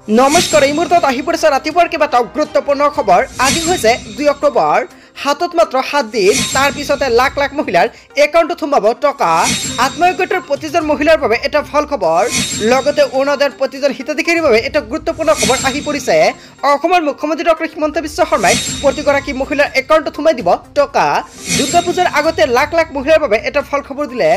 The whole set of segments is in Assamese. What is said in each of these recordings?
নমস্কাৰ এই মুহূৰ্তত আহি পৰিছে ৰাতিপুৱাৰ কেইবাটাও গুৰুত্বপূৰ্ণ খবৰ। আজি হৈছে 2 অক্টোবৰ। হাতত মাত্ৰ 7 দিন, তাৰ পিছতে লাখ লাখ মহিলাৰ একাউণ্টত সোমাব টকা। আত্মসহায়ক গোটৰ প্ৰতিজন মহিলাৰ বাবে এটা ভাল খবৰ। লগতে অৰুণোদয়ৰ প্ৰতিজন হিতাধিকাৰীৰ বাবে এটা গুৰুত্বপূৰ্ণ খবৰ আহি পৰিছে। অসমৰ মুখ্যমন্ত্ৰী ডক্টৰ হিমন্ত বিশ্ব শৰ্মাই প্ৰতিগৰাকী মহিলাৰ একাউণ্টত সোমাই দিব টকা। দুৰ্গা পূজাৰ আগতে লাখ লাখ মহিলাৰ বাবে এটা ভাল খবৰ দিলে।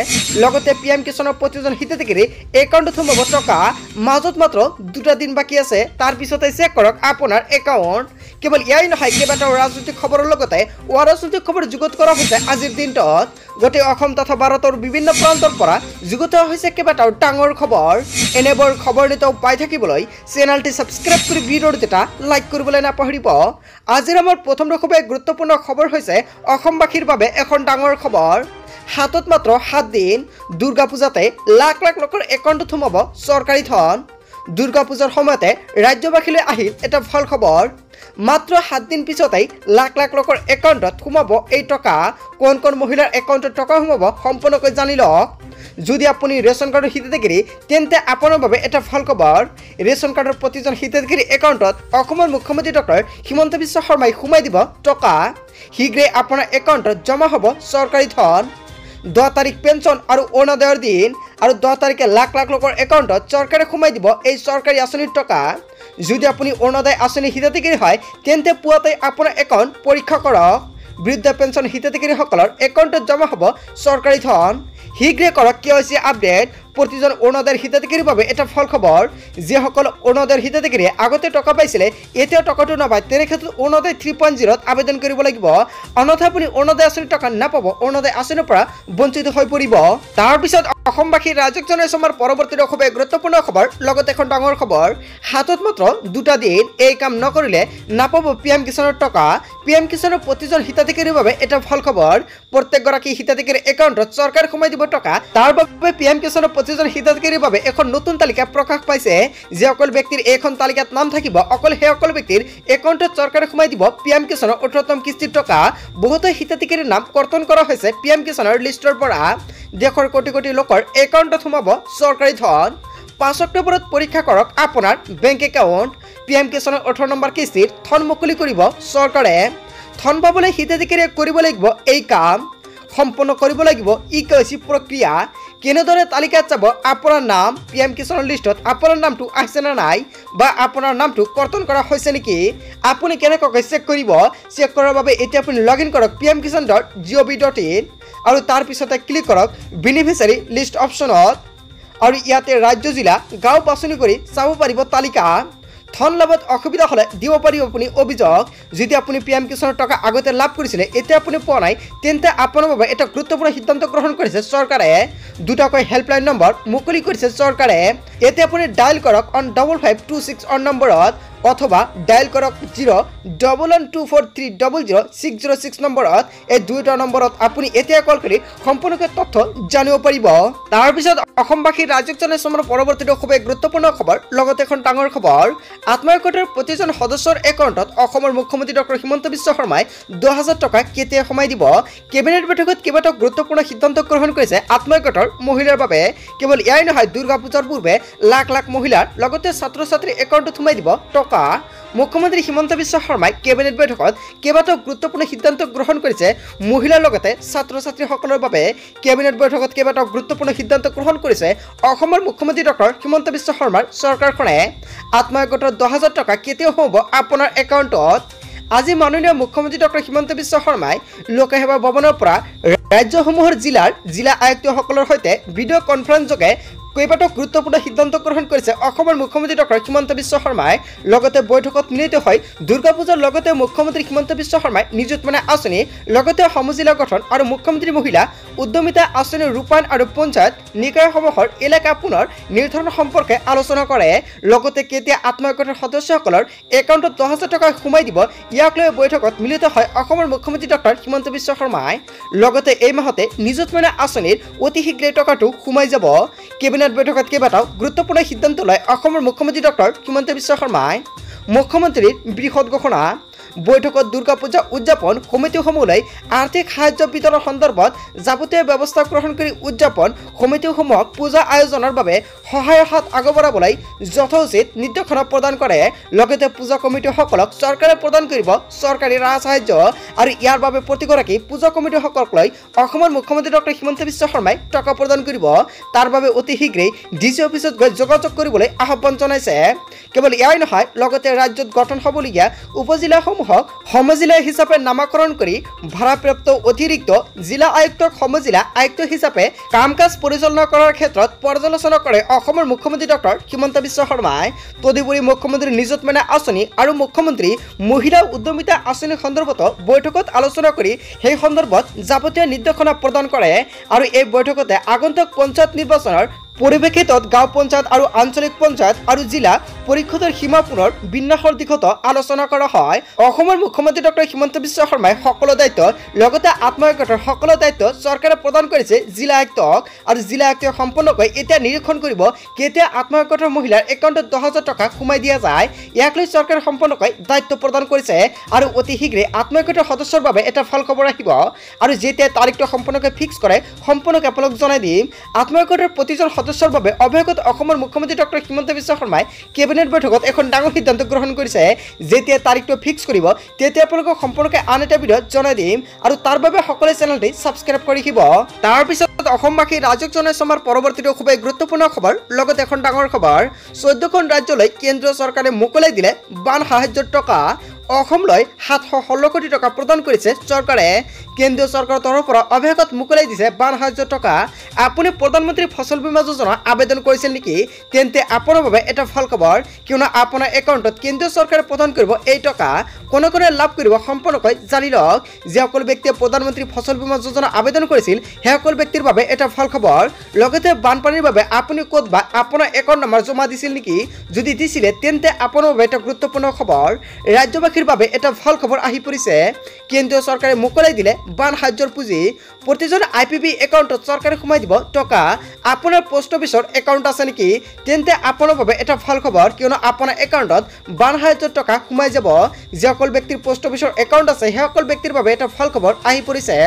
লগতে পিএম কিষাণৰ প্ৰতিজন হিতাধিকাৰী একাউণ্টত সোমাব টকা। মাজত মাত্ৰ 2টা দিন বাকী আছে, তাৰ পিছতে চেক কৰক আপোনাৰ একাউণ্ট। কেৱল ইয়াই নহয়, কেইবাটাও ৰাজনৈতিক খবৰৰ লগতে অৰাজনৈতিক খবৰ যুগুত কৰা হৈছে আজিৰ দিনটোত। গোটেই অসম তথা ভাৰতৰ বিভিন্ন প্ৰান্তৰ পৰা যুগুত হৈছে কেইবাটাও ডাঙৰ খবৰ। এনেবোৰ খবৰ নিতৌ পাই থাকিবলৈ চেনেলটি ছাবস্ক্ৰাইব কৰি ভিডিঅ'টো এটা লাইক কৰিবলৈ নাপাহৰিব। আজিৰ আমাৰ প্ৰথম খুবেই গুৰুত্বপূৰ্ণ খবৰ হৈছে অসমবাসীৰ বাবে এখন ডাঙৰ খবৰ। হাতত মাত্ৰ 7 দিন, দুৰ্গা পূজাতে লাখ লাখ লোকৰ একাউণ্টত সোমাব চৰকাৰী ধন। দুৰ্গা পূজাৰ সময়তে ৰাজ্যবাসীলৈ আহিল এটা ভাল খবৰ। মাত্ৰ 7 দিন পিছতেই লাখ লাখ লোকৰ একাউণ্টত সোমাব এই টকা। কোন কোন মহিলাৰ একাউণ্টত টকা সোমাব সম্পূৰ্ণকৈ জানি লওক। যদি আপুনি ৰেচন কাৰ্ডৰ হিতাধিকাৰী তেন্তে আপোনাৰ বাবে এটা ভাল খবৰ। ৰেচন কাৰ্ডৰ প্ৰতিজন হিতাধিকাৰী একাউণ্টত অসমৰ মুখ্যমন্ত্ৰী ডক্টৰ হিমন্ত বিশ্ব শৰ্মাই সোমাই দিব টকা। শীঘ্ৰে আপোনাৰ একাউণ্টত জমা হ'ব চৰকাৰী ধন। 10 তাৰিখ পেঞ্চন আৰু অৰুণোদয়ৰ দিন, আৰু 10 তাৰিখে লাখ লাখ লোকৰ একাউণ্টত চৰকাৰে সোমাই দিব এই চৰকাৰী আঁচনিৰ টকা। যদি আপুনি অৰুণোদয় আঁচনিৰ হিতাধিকাৰী হয় তেন্তে পুৱাতে আপোনাৰ একাউণ্ট পৰীক্ষা কৰক। বৃদ্ধ পেঞ্চন হিতাধিকাৰীসকলৰ একাউণ্টত জমা হ'ব চৰকাৰী ধন। শীঘ্ৰে কৰক KYC আপডেট। প্ৰতিজন অৰুণোদয়ৰ হিতাধিকাৰীৰ বাবে এটা ভাল খবৰ। যিসকল অৰুণোদয়ৰ হিতাধিকাৰীয়ে আগতে টকা পাইছিলে এতিয়া টকাটো নাপায়, তেনে ক্ষেত্ৰত অৰুণোদয় 3.0ত আবেদন কৰিব লাগিব। অন্যথা আপুনি অৰুণোদয় আঁচনিৰ টকা নাপাব, অৰুণোদয় আঁচনিৰ পৰা বঞ্চিত হৈ পৰিব। তাৰপিছত অসমবাসীৰ ৰাইজক জনাইছো আমাৰ পৰৱৰ্তী খুবেই গুৰুত্বপূৰ্ণ খবৰ, লগতে এখন ডাঙৰ খবৰ। হাতত মাত্ৰ 2টা দিন, এই কাম নকৰিলে নাপাব পিএম কিষাণৰ টকা। পিএম কিষাণৰ প্ৰতিজন হিতাধিকাৰীৰ বাবে এটা ভাল খবৰ। প্ৰত্যেকগৰাকী হিতাধিকাৰীৰ একাউণ্টত চৰকাৰ সোমাই দিব টকা। তাৰ বাবে পিএম কিষাণৰ প্ৰতিজন হিতাধিকাৰীৰ বাবে এখন নতুন তালিকা প্ৰকাশ পাইছে। যিসকল ব্যক্তিৰ এইখন তালিকাত নাম থাকিব, অকল সেইসকল ব্যক্তিৰ একাউণ্টত চৰকাৰে সোমাই দিব পিএম কিষাণৰ 18তম কিস্তিৰ টকা। বহুতো হিতাধিকাৰীৰ নাম কৰ্তন কৰা হৈছে পিএম কিষাণৰ লিষ্টৰ পৰা। দেশৰ কোটি কোটি লোকৰ একাউণ্টত সোমাব চৰকাৰী ধন। 5 অক্টোবৰত পৰীক্ষা কৰক আপোনাৰ বেংক একাউণ্ট। পিএম কিষাণৰ 18 নম্বৰ কিস্তিৰ ধন মুকলি কৰিব চৰকাৰে। ধন পাবলৈ হিতাধিকাৰীয়ে কৰিব লাগিব এই কাম। সম্পূৰ্ণ কৰিব লাগিব KYC প্ৰক্ৰিয়া। কেনেদৰে তালিকাত যাব আপোনাৰ নাম, পিএম কিষাণৰ লিষ্টত আপোনাৰ নামটো আহিছে নে নাই, বা আপোনাৰ নামটো কৰ্তন কৰা হৈছে নেকি, আপুনি কেনেকৈ চেক কৰিব। চেক কৰাৰ বাবে এতিয়া আপুনি লগইন কৰক pmkishan.gov.in আৰু তাৰ পিছতে ক্লিক কৰক বেনিফিচিয়াৰী লিষ্ট অপশ্যনত, আৰু ইয়াতে ৰাজ্য জিলা গাঁও বাছনি কৰি চাব পাৰিব তালিকা। ধন লাভত অসুবিধা হ'লে দিব পাৰিব আপুনি অভিযোগ। যদি আপুনি পিএম কিষাণৰ টকা আগতে লাভ কৰিছিলে এতিয়া আপুনি পোৱা নাই, তেন্তে আপোনাৰ বাবে এটা গুৰুত্বপূৰ্ণ সিদ্ধান্ত গ্ৰহণ কৰিছে চৰকাৰে। 2টাকৈ হেল্পলাইন নম্বৰ মুকলি কৰিছে চৰকাৰে। এতিয়া আপুনি ডায়েল কৰক 5526 নম্বৰত, অথবা ডায়েল কৰক 01124300606 নম্বৰত। এই 2টা নম্বৰত আপুনি এতিয়া কল কৰি সম্পূৰ্ণকৈ তথ্য জানিব পাৰিব। তাৰপিছত অসমবাসীৰ ৰাইজক জনাইছো আমাৰ পৰৱৰ্তী খুবেই গুৰুত্বপূৰ্ণ খবৰ, লগতে এখন ডাঙৰ খবৰ। আত্মসহায়ক গোটৰ প্ৰতিজন সদস্যৰ একাউণ্টত অসমৰ মুখ্যমন্ত্ৰী ডক্টৰ হিমন্ত বিশ্ব শৰ্মাই 10,000 টকা কেতিয়া সোমাই দিব। কেবিনেট বৈঠকত কেইবাটাও গুৰুত্বপূৰ্ণ সিদ্ধান্ত গ্ৰহণ কৰিছে আত্মসহায়ক গোটৰ মহিলাৰ বাবে। কেৱল ইয়াই নহয়, দুৰ্গা পূজাৰ পূৰ্বে লাখ লাখ মহিলাৰ লগতে ছাত্ৰ ছাত্ৰীৰ একাউণ্টত সোমাই দিব টকা। মুখ্যমন্ত্ৰী হিমন্ত বিশ্ব শৰ্মাই কেবিনেট বৈঠকত কেইবাটাও গুৰুত্বপূৰ্ণ সিদ্ধান্ত গ্ৰহণ কৰিছে মহিলাৰ লগতে ছাত্ৰ ছাত্ৰীসকলৰ বাবে। কেবিনেট বৈঠকত কেইবাটাও গুৰুত্বপূৰ্ণ সিদ্ধান্ত গ্ৰহণ কৰিছে অসমৰ মুখ্যমন্ত্ৰী ডক্টৰ হিমন্ত বিশ্ব শৰ্মাৰ চৰকাৰখনে। আত্মসহায়ক গোটৰ 10,000 টকা কেতিয়া সোমাব আপোনাৰ একাউণ্টত। আজি মাননীয় মুখ্যমন্ত্ৰী ডক্টৰ হিমন্ত বিশ্ব শৰ্মাই লোকসেৱা ভৱনৰ পৰা ৰাজ্যসমূহৰ জিলা আয়ুক্তসকলৰ সৈতে ভিডিঅ' কনফাৰেন্স যোগে কেইবাটাও গুৰুত্বপূৰ্ণ সিদ্ধান্ত গ্ৰহণ কৰিছে অসমৰ মুখ্যমন্ত্ৰী ডক্টৰ হিমন্ত বিশ্ব শৰ্মাই। লগতে বৈঠকত মিলিত হৈ দুৰ্গা পূজাৰ লগতে মুখ্যমন্ত্ৰী হিমন্ত বিশ্ব শৰ্মাই নিযুত মইনা আঁচনি, লগতে সমজিলা গঠন আৰু মুখ্যমন্ত্ৰী মহিলা উদ্যমিতা আঁচনিৰ ৰূপায়ণ আৰু পঞ্চায়ত নিকায়সমূহৰ এলেকা পুনৰ নিৰ্ধাৰণ সম্পৰ্কে আলোচনা কৰে। লগতে কেতিয়া আত্মসহায়ক গোটৰ সদস্যসকলৰ একাউণ্টত 10,000 টকা সোমাই দিব, ইয়াক লৈ বৈঠকত মিলিত হয় অসমৰ মুখ্যমন্ত্ৰী ডক্টৰ হিমন্ত বিশ্ব শৰ্মাই। লগতে এই মাহতে নিযুত মইনা আঁচনিৰ অতি শীঘ্ৰে টকাটো সোমাই যাব। কেবিনেট বৈঠকত কেইবাটাও গুৰুত্বপূৰ্ণ সিদ্ধান্ত লয় অসমৰ মুখ্যমন্ত্ৰী ডক্টৰ হিমন্ত বিশ্ব শৰ্মাই। মুখ্যমন্ত্ৰীৰ বৃহৎ ঘোষণা। বৈঠকত দুৰ্গা পূজা উদযাপন কমিটিসমূহলৈ আৰ্থিক সাহায্য বিতৰণ সন্দৰ্ভত যাৱতীয় ব্যৱস্থা গ্ৰহণ কৰি উদযাপন কমিটিসমূহক পূজা আয়োজনৰ বাবে সহায়ৰ হাত আগবঢ়াবলৈ যথোচিত নিৰ্দেশনা প্ৰদান কৰে। লগতে পূজা কমিটিসকলক চৰকাৰে প্ৰদান কৰিব চৰকাৰী ৰাজ সাহায্য আৰু ইয়াৰ বাবে প্ৰতিগৰাকী পূজা কমিটিসকলক লৈ অসমৰ মুখ্যমন্ত্ৰী ডক্টৰ হিমন্ত বিশ্ব শৰ্মাই টকা প্ৰদান কৰিব। তাৰ বাবে অতি শীঘ্ৰেই ডিচি অফিচত গৈ যোগাযোগ কৰিবলৈ আহ্বান জনাইছে। কেৱল ইয়াই নহয়, লগতে ৰাজ্যত গঠন হ'বলগীয়া উপজিলাসমূহক সমজিলা হিচাপে নামাকৰণ কৰি ভাৰপ্ৰাপ্ত অতিৰিক্ত জিলা আয়ুক্তক সমজিলা আয়ুক্ত হিচাপে কাম কাজ পৰিচালনা কৰাৰ ক্ষেত্ৰত পৰ্যালোচনা কৰে অসমৰ মুখ্যমন্ত্ৰী ডক্টৰ হিমন্ত বিশ্ব শৰ্মাই। তদুপৰি মুখ্যমন্ত্ৰী নিযুত মইনা আঁচনি আৰু মুখ্যমন্ত্ৰী মহিলা উদ্যমিতা আঁচনি সন্দৰ্ভত বৈঠকত আলোচনা কৰি সেই সন্দৰ্ভত যাৱতীয় নিৰ্দেশনা প্ৰদান কৰে। আৰু এই বৈঠকতে আগন্তুক পঞ্চায়ত নিৰ্বাচনৰ পৰিৱেশিতত গাঁও পঞ্চায়ত আৰু আঞ্চলিক পঞ্চায়ত আৰু জিলা পৰিষদৰ সীমা পুনৰ বিন্যাসৰ দিশতো আলোচনা কৰা হয়। অসমৰ মুখ্যমন্ত্ৰী ডক্টৰ হিমন্ত বিশ্ব শৰ্মাই সকলো দায়িত্ব লগতে আত্মসহায়ক সকলো দায়িত্ব চৰকাৰে প্ৰদান কৰিছে জিলা আয়ুক্তক। আৰু জিলা আয়ুক্তই সম্পূৰ্ণকৈ এতিয়া নিৰীক্ষণ কৰিব কেতিয়া আত্মসহায়ক মহিলাৰ একাউণ্টত 10,000 টকা সোমাই দিয়া যায়। ইয়াক লৈ চৰকাৰে সম্পূৰ্ণকৈ দায়িত্ব প্ৰদান কৰিছে আৰু অতি শীঘ্ৰে আত্মসহায়ক সদস্যৰ বাবে এটা ভাল খবৰ আহিব। আৰু যেতিয়া তাৰিখটো সম্পূৰ্ণকৈ ফিক্স কৰে সম্পূৰ্ণকৈ আপোনালোক জনাই দিম। আত্মসহায়ক প্ৰতিজন সদস্যৰ বাবে অৱশেষত অসমৰ মুখ্যমন্ত্ৰী ডক্টৰ হিমন্ত বিশ্ব শৰ্মাই কেবিনেট বৈঠকত এখন ডাঙৰ সিদ্ধান্ত গ্ৰহণ কৰিছে। যেতিয়া তাৰিখটো ফিক্স কৰিব তেতিয়া আপোনালোকক সম্পূৰ্ণকৈ আন এটা ভিডিঅ'ত জনাই দিম আৰু তাৰ বাবে সকলোৱে চেনেলটি ছাবস্ক্ৰাইব কৰি ৰাখিব। তাৰপিছত অসমবাসী ৰাজ্যক জনাইছো আমাৰ পৰৱৰ্তীটো খুবেই গুৰুত্বপূৰ্ণ খবৰ। লগতে এখন ডাঙৰ খবৰ, 14খন ৰাজ্যলৈ কেন্দ্ৰীয় চৰকাৰে মোকলাই দিলে বান সাহায্যৰ টকা। অসমলৈ 716 কোটি টকা প্ৰদান কৰিছে চৰকাৰে। কেন্দ্ৰীয় চৰকাৰৰ তৰফৰ পৰা অৱশেষত মোকলাই দিছে বান সাহায্যৰ টকা। আপুনি প্ৰধানমন্ত্ৰী ফচল বীমা যোজনা আবেদন কৰিছিল নেকি? তেন্তে আপোনাৰ বাবে এটা ভাল খবৰ, কিয়নো আপোনাৰ একাউণ্টত কেন্দ্ৰীয় চৰকাৰে প্ৰদান কৰিব এই টকা। কোনে কোনে লাভ কৰিব সম্পূৰ্ণকৈ জানি লওক। যিসকল ব্যক্তিয়ে প্ৰধানমন্ত্ৰী ফচল বীমা যোজনা আবেদন কৰিছিল সেইসকল ব্যক্তিৰ বাবে এটা ভাল খবৰ। লগতে বানপানীৰ বাবে আপুনি ক'ত বা আপোনাৰ একাউণ্ট নম্বৰ জমা দিছিল নেকি? যদি দিছিলে তেন্তে আপোনাৰ বাবে এটা গুৰুত্বপূৰ্ণ খবৰ। ৰাজ্যবাসীৰ বাবে এটা ভাল খবৰ আহি পৰিছে। কেন্দ্ৰীয় চৰকাৰে মোকলাই দিলে বান সাহায্যৰ পুঁজি। প্ৰতিজন IPB একাউণ্টত চৰকাৰে সোমাই দিব টকা। আপোনাৰ পোষ্ট অফিচৰ একাউণ্ট আছে নেকি? তেন্তে আপোনাৰ বাবে এটা ভাল খবৰ, কিয়নো আপোনাৰ একাউণ্টত বান সাহায্যৰ টকা সোমাই যাব। যিসকল ব্যক্তিৰ পোষ্ট অফিচৰ একাউণ্ট আছে সেইসকল ব্যক্তিৰ বাবে এটা ভাল খবৰ আহি পৰিছে।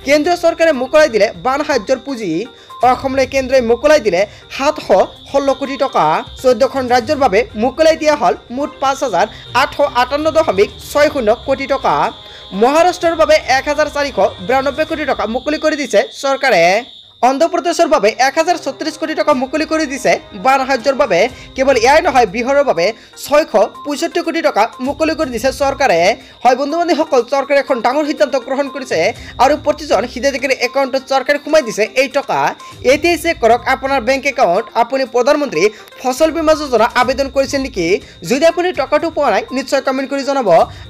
কেন্দ্ৰীয় চৰকাৰে মোকলাই দিলে বান সাহায্যৰ পুঁজি। অসমলৈ কেন্দ্ৰই মোকলাই দিলে 716 কোটি টকা। 14খন ৰাজ্যৰ বাবে মোকলাই দিয়া হ'ল মুঠ 5,858.60 কোটি টকা। মহাৰাষ্ট্ৰৰ বাবে 1,492 কোটি টকা মুকলি কৰি দিছে চৰকাৰে। অন্ধ্ৰপ্ৰদেশৰ বাবে 1,036 কোটি টকা মুকলি কৰি দিছে বান সাহায্যৰ বাবে। কেৱল ইয়াই নহয়, বিহাৰৰ বাবে 665 কোটি টকা মুকলি কৰি দিছে চৰকাৰে। হয় বন্ধু বান্ধৱীসকল, চৰকাৰে এখন ডাঙৰ সিদ্ধান্ত গ্ৰহণ কৰিছে আৰু প্ৰতিজন হিতাধিকাৰী একাউণ্টত চৰকাৰে সোমাই দিছে এই টকা। এতিয়াই চেক কৰক আপোনাৰ বেংক একাউণ্ট। আপুনি প্ৰধানমন্ত্ৰী ফচল বীমা যোজনা আবেদন কৰিছিল নেকি? যদি আপুনি টকাটো পোৱা নাই নিশ্চয় কমেণ্ট কৰি জনাব।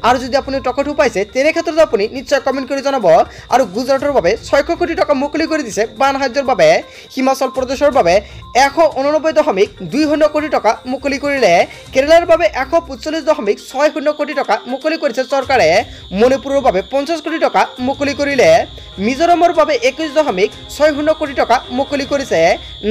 আৰু যদি আপুনি টকাটো পাইছে তেনে ক্ষেত্ৰত আপুনি নিশ্চয় কমেণ্ট কৰি জনাব। আৰু গুজৰাটৰ বাবে 600 কোটি টকা মুকলি কৰি দিছে বান সাহায্যৰ বাবে। হিমাচল প্ৰদেশৰ বাবে 189.20 কোটি টকা মুকলি কৰিলে। কেৰালাৰ বাবে 145.60 কোটি টকা মুকলি কৰিছে চৰকাৰে। মণিপুৰৰ বাবে 50 কোটি টকা মুকলি কৰিলে। মিজোৰামৰ বাবে 21.60 কোটি টকা মুকলি কৰিছে।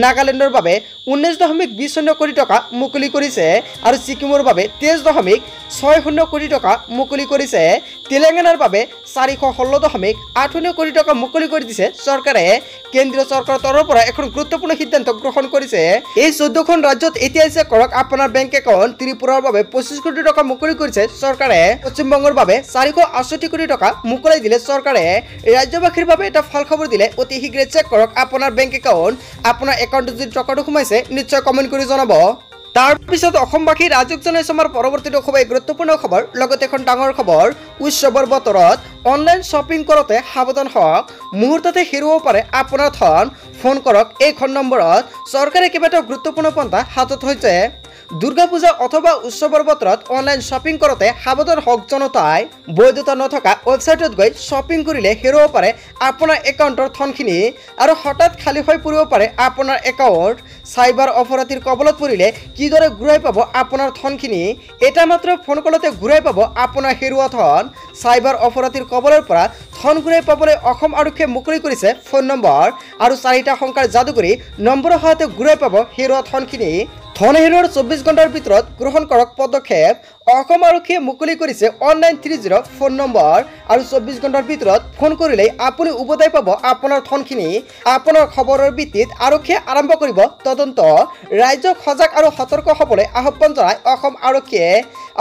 নাগালেণ্ডৰ বাবে 19.20 কোটি টকা মুকলি কৰিছে। আৰু ছিকিমৰ বাবে 23.60 কোটি টকা মুকলি কৰিছে। তেলেংগানাৰ বাবে 416.80 কোটি টকা মুকলি কৰি দিছে চৰকাৰে। কেন্দ্ৰীয় চৰকাৰৰ তৰফৰ পৰা এখন গুৰুত্বপূৰ্ণ সিদ্ধান্ত গ্ৰহণ কৰিছে। এই 14খন ৰাজ্যত এতিয়াই চেক কৰক আপোনাৰ বেংক একাউণ্ট। ত্ৰিপুৰাৰ বাবে 25 কোটি টকা মুকলি কৰিছে চৰকাৰে। পশ্চিমবংগৰ বাবে 468 কোটি টকা মুকলি দিলে চৰকাৰে। ৰাজ্যবাসীৰ বাবে এটা ভাল খবৰ দিলে অতি শীঘ্ৰে চেক কৰক আপোনাৰ বেংক একাউণ্ট। আপোনাৰ একাউণ্টত যদি টকাটো সোমাইছে নিশ্চয় কমেণ্ট কৰি জনাব। তাৰপিছত অসমবাসী ৰাজ্যক জনাইছো আমাৰ পৰৱৰ্তীটো খুবেই গুৰুত্বপূৰ্ণ খবৰ। লগতে এখন ডাঙৰ খবৰ, উৎসৱৰ বতৰত অনলাইন শ্বপিং কৰোঁতে সাৱধান হওক, মুহূৰ্ততে হেৰুৱাব পাৰে আপোনাৰ ধন। ফোন কৰক এইখন নম্বৰত। চৰকাৰে কেইবাটাও গুৰুত্বপূৰ্ণ পন্থা হাতত হৈছে। দুৰ্গা পূজা অথবা উৎসৱৰ বতৰত অনলাইন শ্বপিং কৰোঁতে সাৱধান হওক জনতাই। বৈধতা নথকা ৱেবছাইটত গৈ শ্বপিং কৰিলে হেৰুৱাব পাৰে আপোনাৰ একাউণ্টৰ ধনখিনি আৰু হঠাৎ খালী হৈ পৰিব পাৰে আপোনাৰ একাউণ্ট। চাইবাৰ অপৰাধীৰ কবলত পৰিলে কিদৰে ঘূৰাই পাব আপোনাৰ ধনখিনি? এটা মাত্ৰ ফোন কলতে ঘূৰাই পাব আপোনাৰ হেৰুওৱা ধন। চাইবাৰ অপৰাধীৰ কবলৰ পৰা ধন ঘূৰাই পাবলৈ অসম আৰক্ষীয়ে মুকলি কৰিছে ফোন নম্বৰ আৰু 4টা সংখ্যাৰ যাদুকৰী নম্বৰৰ সহায়তে ঘূৰাই পাব হেৰুওৱা ধনখিনি। ধন হেৰুৱাৰ 24 ঘণ্টাৰ ভিতৰত গ্ৰহণ কৰক পদক্ষেপ। অসম আৰক্ষীয়ে মুকলি কৰিছে 1930 ফোন নম্বৰ আৰু 24 ঘণ্টাৰ ভিতৰত ফোন কৰিলে আপুনি উভতাই পাব আপোনাৰ ধনখিনি। আপোনাৰ খবৰৰ ভিত্তিত আৰক্ষীয়ে আৰম্ভ কৰিব তদন্ত। ৰাজ্যক সজাগ আৰু সতৰ্ক হ'বলৈ আহ্বান জনায় অসম আৰক্ষীয়ে।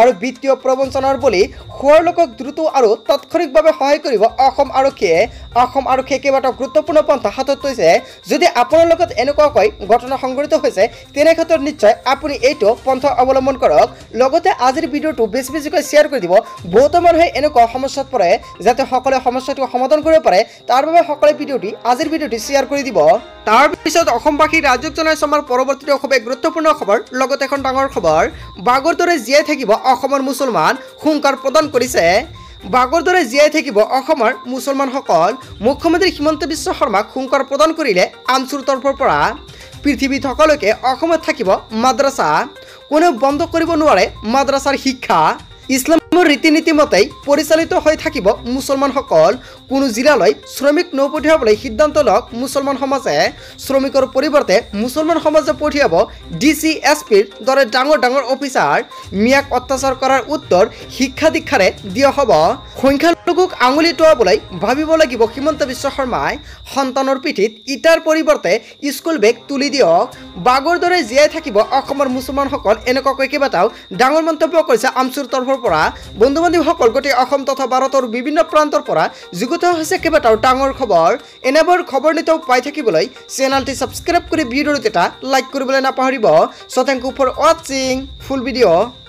আৰু বিত্তীয় প্ৰবঞ্চনাৰ বলি হোৱাৰ লোকক দ্ৰুত আৰু তাৎক্ষণিকভাৱে সহায় কৰিব অসম আৰক্ষীয়ে। অসম আৰক্ষীয়ে কেইবাটাও গুৰুত্বপূৰ্ণ পন্থা হাতত লৈছে। যদি আপোনাৰ লগত এনেকুৱাকৈ ঘটনা সংঘটিত হৈছে তেনে ক্ষেত্ৰত নিশ্চয় আপুনি এইটো পন্থা অৱলম্বন কৰক। লগতে আজিৰ ভিডিঅ'টো বেছিকৈ শ্বেয়াৰ কৰি দিব। বহুতো মানুহে এনেকুৱা সমস্যাত পৰে যাতে সকলোৱে সমস্যাটো সমাধান কৰিব পাৰে তাৰ বাবে সকলোৱে আজিৰ ভিডিঅ'টি শ্বেয়াৰ কৰি দিব। তাৰ পিছত অসমবাসী ৰাজ্যক জনাইছে আমাৰ পৰৱৰ্তীটো খুব গুৰুত্বপূৰ্ণ খবৰ। লগতে এখন ডাঙৰ খবৰ, বাঘৰ দৰে জীয়াই থাকিব অসমৰ মুছলমান, হুংকাৰ প্ৰদান কৰিছে। বাঘৰ দৰে জীয়াই থাকিব অসমৰ মুছলমানসকল। মুখ্যমন্ত্ৰী হিমন্ত বিশ্ব শৰ্মাক হুংকাৰ প্ৰদান কৰিলে আমচুৰ তৰফৰ পৰা। পৃথিৱীত সকলোকে অসমত থাকিব মাদ্ৰাছা, কোনেও বন্ধ কৰিব নোৱাৰে মাদ্ৰাছাৰ শিক্ষা। ইছলামৰ ৰীতি নীতি মতেই পৰিচালিত হৈ থাকিব মুছলমানসকল। কোনো জিলালৈ শ্ৰমিক নপঠিয়াবলৈ সিদ্ধান্ত লওক মুছলমান সমাজে। শ্ৰমিকৰ পৰিৱৰ্তে মুছলমান সমাজে পঠিয়াব DCSPৰ দৰে ডাঙৰ অফিচাৰ। মিয়াক অত্যাচাৰ কৰাৰ উত্তৰ শিক্ষা দীক্ষাৰে দিয়া হ'ব। সংখ্যালঘুক আঙুলি টোৱাবলৈ ভাবিব লাগিব হিমন্ত বিশ্ব শৰ্মাই। সন্তানৰ পিঠিত ইটাৰ পৰিৱৰ্তে স্কুল বেগ তুলি দিয়ক। বাঘৰ দৰে জীয়াই থাকিব অসমৰ মুছলমানসকল, এনেকুৱাকৈ কেইবাটাও ডাঙৰ মন্তব্য কৰিছে আমচুৰ তৰফৰ পৰা। বন্ধু বান্ধৱীসকল, গোটেই অসম তথা ভাৰতৰ বিভিন্ন প্ৰান্তৰ পৰা যুগুত হৈছে কেইবাটাও ডাঙৰ খবৰ। এনেবোৰ খবৰ নিতৌ পাই থাকিবলৈ চেনেলটি ছাবস্ক্ৰাইব কৰি ভিডিঅ'টো এটা লাইক কৰিবলৈ নাপাহৰিব। সো থেংক ইউ ফৰ ৱাচিং ফুল ভিডিঅ'।